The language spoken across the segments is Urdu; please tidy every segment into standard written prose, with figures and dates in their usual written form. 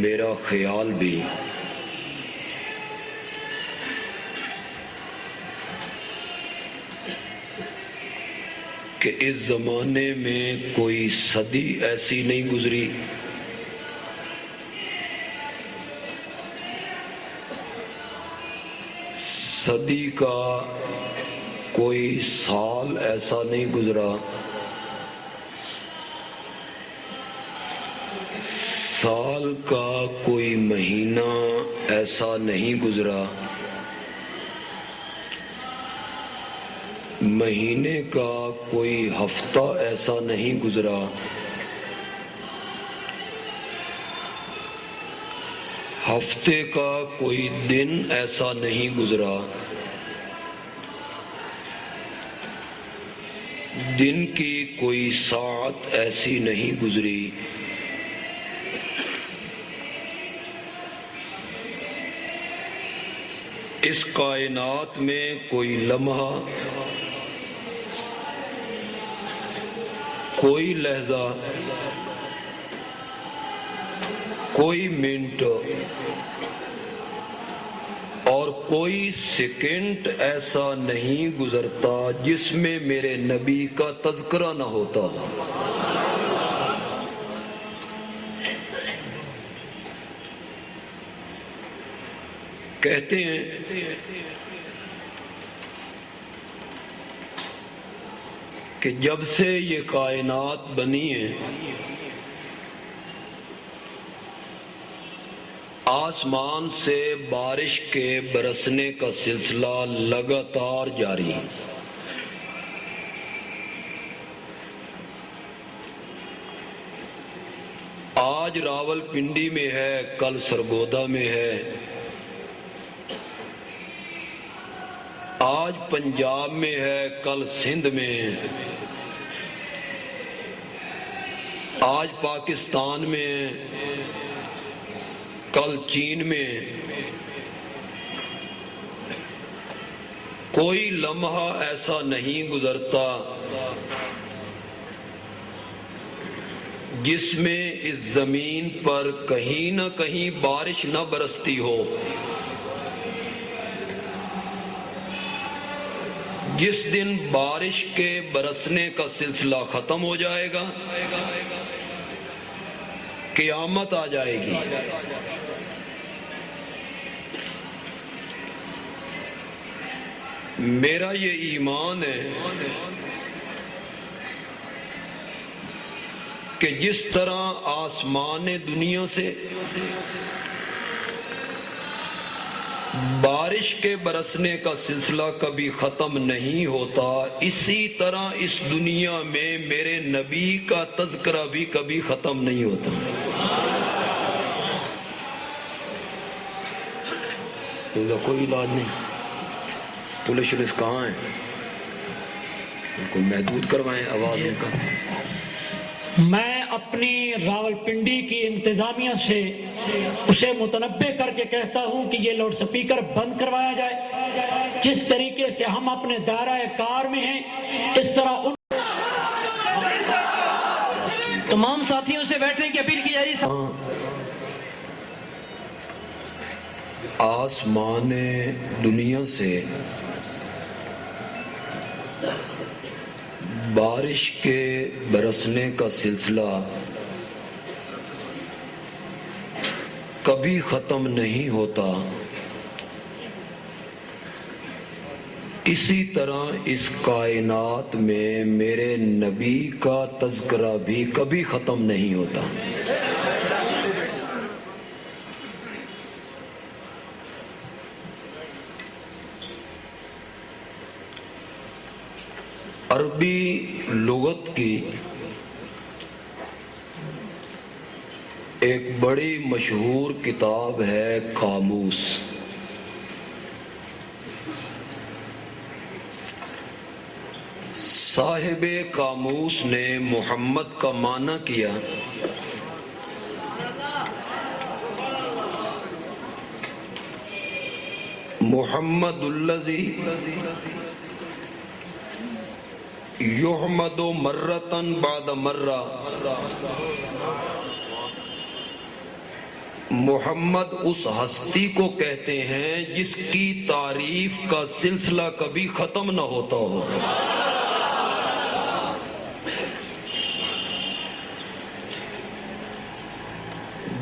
میرا خیال بھی کہ اس زمانے میں کوئی صدی ایسی نہیں گزری صدی کا کوئی سال ایسا نہیں گزرا، سال کا کوئی مہینہ ایسا نہیں گزرا، مہینے کا کوئی ہفتہ ایسا نہیں گزرا، ہفتے کا کوئی دن ایسا نہیں گزرا، دن کی کوئی ساعت ایسی نہیں گزری، اس کائنات میں کوئی لمحہ، کوئی لحظہ، کوئی منٹ اور کوئی سیکنڈ ایسا نہیں گزرتا جس میں میرے نبی کا تذکرہ نہ ہوتا ہو۔ کہتے ہیں کہ جب سے یہ کائنات بنی ہے آسمان سے بارش کے برسنے کا سلسلہ لگاتار جاری ہے۔ آج راولپنڈی میں ہے، کل سرگودا میں ہے، آج پنجاب میں ہے، کل سندھ میں ہے، آج پاکستان میں ہے، کل چین میں ہے۔ کوئی لمحہ ایسا نہیں گزرتا جس میں اس زمین پر کہیں نہ کہیں بارش نہ برستی ہو، جس دن بارش کے برسنے کا سلسلہ ختم ہو جائے گا قیامت آ جائے گی۔ میرا یہ ایمان ہے کہ جس طرح آسمان دنیا سے بارش کے برسنے کا سلسلہ کبھی ختم نہیں ہوتا، اسی طرح اس دنیا میں میرے نبی کا تذکرہ بھی کبھی ختم نہیں ہوتا۔ اس کا کوئی علاج نہیں۔ پولیس کہاں ہے؟ ان کو محدود کروائیں آواز ان کا۔ میں اپنی راولپنڈی کی انتظامیہ سے اسے متنبہ کر کے کہتا ہوں کہ یہ لاؤڈ سپیکر بند کروایا جائے۔ جس طریقے سے ہم اپنے دائرہ کار میں ہیں اس طرح ان تمام ساتھیوں سے بیٹھنے کی اپیل کی جا رہی ہے۔ آسمان دنیا سے بارش کے برسنے کا سلسلہ کبھی ختم نہیں ہوتا، اسی طرح اس کائنات میں میرے نبی کا تذکرہ بھی کبھی ختم نہیں ہوتا۔ عربی لغت کی ایک بڑی مشہور کتاب ہے قاموس۔ صاحب قاموس نے محمد کا معنی کیا محمد الذی یحمد مرتن بعد مرہ، محمد اس ہستی کو کہتے ہیں جس کی تعریف کا سلسلہ کبھی ختم نہ ہوتا ہو۔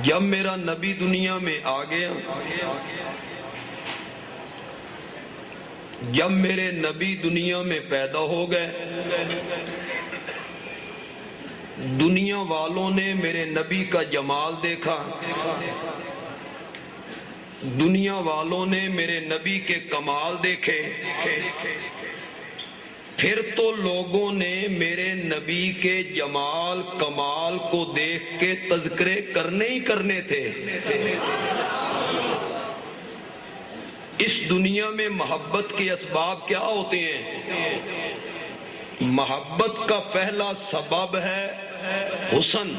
جب میرا نبی دنیا میں آ گیا، جب میرے نبی دنیا میں پیدا ہو گئے، دنیا والوں نے میرے نبی کا جمال دیکھا، دنیا والوں نے میرے نبی کے کمال دیکھے، پھر تو لوگوں نے میرے نبی کے جمال کمال کو دیکھ کے تذکرے کرنے ہی کرنے تھے۔ اس دنیا میں محبت کے اسباب کیا ہوتے ہیں؟ محبت کا پہلا سبب ہے حسن،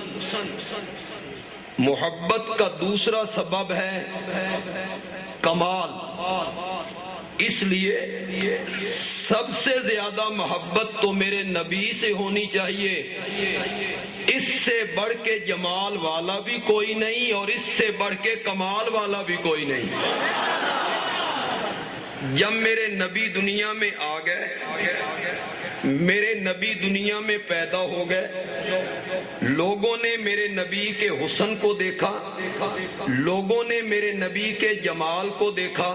محبت کا دوسرا سبب ہے کمال۔ اس لیے سب سے زیادہ محبت تو میرے نبی سے ہونی چاہیے، اس سے بڑھ کے جمال والا بھی کوئی نہیں اور اس سے بڑھ کے کمال والا بھی کوئی نہیں۔ جب میرے نبی دنیا میں آ گئے، میرے نبی دنیا میں پیدا ہو گئے، لوگوں نے میرے نبی کے حسن کو دیکھا، لوگوں نے میرے نبی کے جمال کو دیکھا،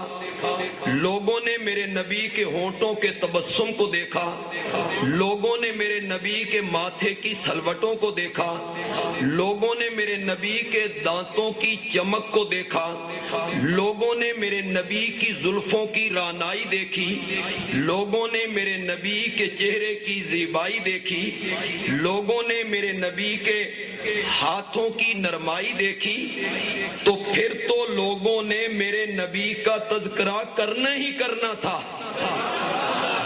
لوگوں نے میرے نبی کے ہونٹوں کے تبسم کو دیکھا، لوگوں نے میرے نبی کے ماتھے کی سلوٹوں کو دیکھا، لوگوں نے میرے نبی کے دانتوں کی چمک کو دیکھا، لوگوں نے میرے نبی کی زلفوں کی رانائی دیکھی، لوگوں نے میرے نبی کے چہرے کی زیبائی دیکھی، لوگوں نے میرے نبی کے ہاتھوں کی نرمائی دیکھی، تو پھر تو لوگوں نے میرے نبی کا تذکرہ کرنا ہی کرنا تھا۔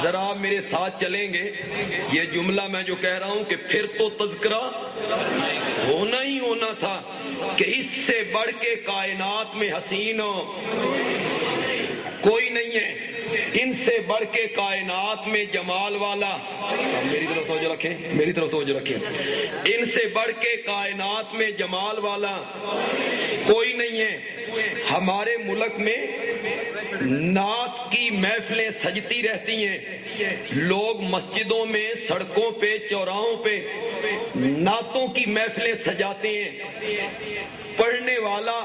ذرا آپ میرے ساتھ چلیں گے، یہ جملہ میں جو کہہ رہا ہوں کہ پھر تو تذکرہ ہونا ہی ہونا تھا کہ اس سے بڑھ کے کائنات میں حسین کوئی نہیں ہے، ان سے بڑھ کے کائنات میں جمال والا، میری طرف توجہ رکھیں، میری طرف توجہ رکھیں، ان سے بڑھ کے کائنات میں جمال والا کوئی نہیں ہے۔ ہمارے ملک میں نعت کی محفلیں سجتی رہتی ہیں، لوگ مسجدوں میں، سڑکوں پہ، چوراہوں پہ نعتوں کی محفلیں سجاتے ہیں، پڑھنے والا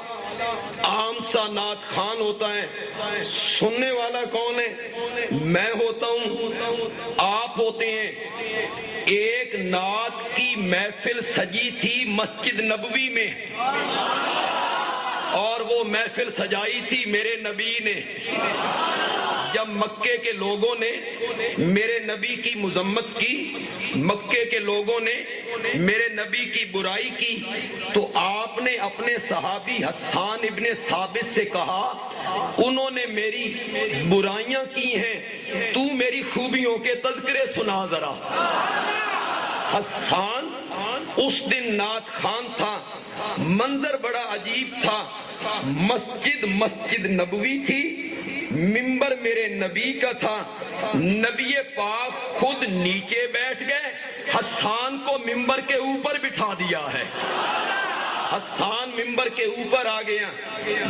عام سا نعت خوان ہوتا ہے، سننے والا کون ہے؟ میں ہوتا ہوں، آپ ہوتے ہیں۔ ایک نعت کی محفل سجی تھی مسجد نبوی میں، اور وہ محفل سجائی تھی میرے نبی نے۔ جب مکے کے لوگوں نے میرے نبی کی مذمت کی، مکے کے لوگوں نے میرے نبی کی برائی کی، تو آپ نے اپنے صحابی حسان ابن ثابت سے کہا، انہوں نے میری برائیاں کی ہیں، تو میری خوبیوں کے تذکرے سنا ذرا۔ حسان اس دن نعت خوان تھا، منظر بڑا عجیب تھا، مسجد نبوی تھی، منبر میرے نبی کا تھا، نبی پاک خود نیچے بیٹھ گئے، حسان کو منبر کے اوپر بٹھا دیا ہے۔ حسان منبر کے اوپر آ گیا،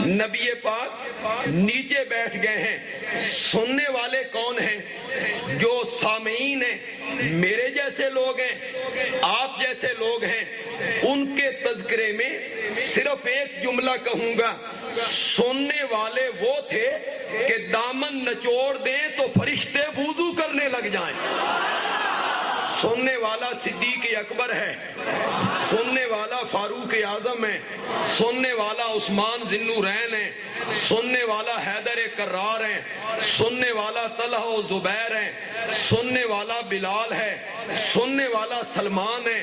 نبی پاک نیچے بیٹھ گئے ہیں۔ سننے والے کون ہیں؟ جو سامعین ہیں، میرے جیسے لوگ ہیں، آپ جیسے لوگ ہیں، ان کے تذکرے میں صرف ایک جملہ کہوں گا، سننے والے وہ تھے کہ دامن نچوڑ دیں تو فرشتے وضو کرنے لگ جائیں۔ سننے والا صدیق اکبر ہے، سننے والا فاروق اعظم ہے، سننے والا عثمان ذی النورین ہے، سننے والا حیدر کرار ہے، سننے والا طلحہ و زبیر ہے، سننے والا بلال ہے، سننے والا سلمان ہے۔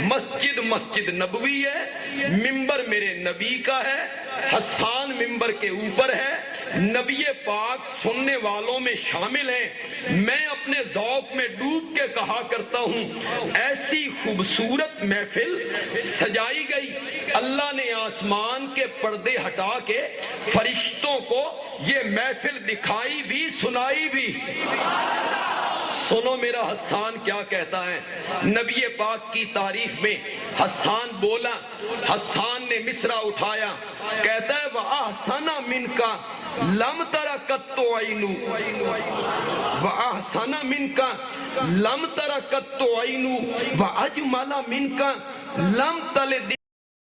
مسجد نبوی ہے، منبر میرے نبی کا ہے، حسان منبر کے اوپر ہے، نبی پاک سننے والوں میں شامل ہیں۔ میں اپنے ذوق میں ڈوب کے کہا کرتا ہوں، ایسی خوبصورت محفل سجائی گئی، اللہ نے آسمان کے پردے ہٹا کے فرشتوں کو یہ محفل دکھائی بھی، سنائی بھی۔ سنو میرا حسان کیا کہتا ہے نبی پاک کی تعریف میں. حسان بولا, حسان نے مصرع اٹھایا, کہتا ہے وَأَحْسَنَ مِنْكَ لَمْ تَرَ قَطُّ عَيْنُ, وَأَحْسَنَ مِنْكَ لَمْ تَرَ قَطُّ عَيْنُ, وَأَجْمَلَ مِنْكَ لَمْ تَلِدِ